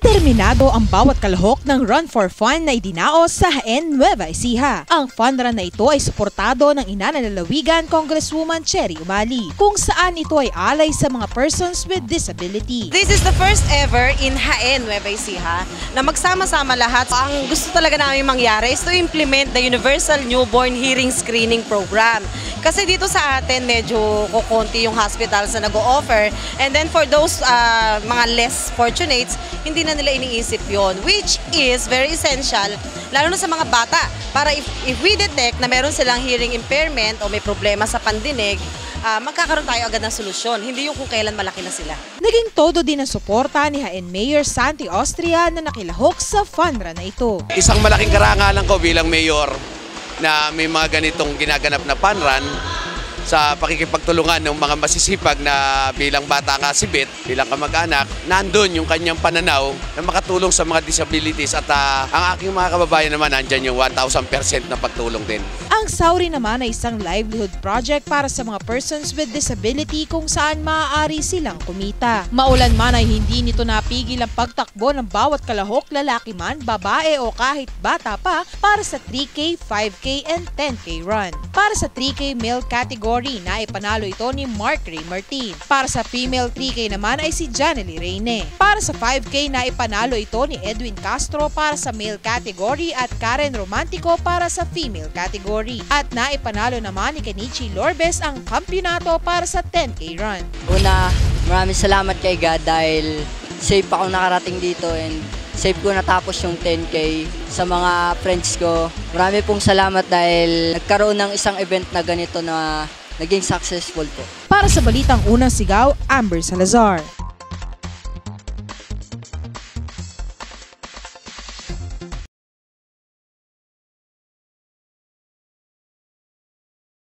Determinado ang bawat kalahok ng Run for Fun na idinaos sa Jaén, Nueva Ecija. Ang fun run na ito ay suportado ng ina ng lalawigan Congresswoman Cherry Umali, kung saan ito ay alay sa mga persons with disability. This is the first ever in Jaén, Nueva Ecija na magsama-sama lahat. Ang gusto talaga namin mangyari is to implement the Universal Newborn Hearing Screening Program. Kasi dito sa atin medyo kukunti yung hospitals na nag-o-offer, and then for those mga less fortunates, hindi na nila iniisip yon, which is very essential lalo na sa mga bata, para if we detect na meron silang hearing impairment o may problema sa pandinig, magkakaroon tayo agad ng solusyon, hindi yung kung kailan malaki na sila. Naging todo din ang suporta ni Jaén Mayor Santi Austria na nakilahok sa fun run na ito. Isang malaking karangalan ko bilang mayor na may mga ganitong ginaganap na fun run sa pakikipagtulungan ng mga masisipag na bilang bata nga si Beth, bilang kamag-anak, nandun yung kanyang pananaw na makatulong sa mga disabilities, at ang aking mga kababayan naman, nandyan yung 1,000% na pagtulong din. Ang Sauri naman ay isang livelihood project para sa mga persons with disability kung saan maaari silang kumita. Maulan man ay hindi nito napigil ang pagtakbo ng bawat kalahok, lalaki man, babae o kahit bata pa, para sa 3K, 5K and 10K run. Para sa 3K male category na ipanalo ito ni Mark Ray Martin. Para sa female 3K naman ay si Janely Reyne. Para sa 5K na ipanalo ito ni Edwin Castro para sa male category at Karen Romantico para sa female category. At naipanalo naman ni Kenichi Lorbes ang kampyonato para sa 10K run. Una, maraming salamat kay God dahil safe ako nakarating dito and safe ko natapos yung 10K. Sa mga friends ko, marami pong salamat dahil nagkaroon ng isang event na ganito na naging successful po. Para sa Balitang Unang Sigaw, Amber Salazar.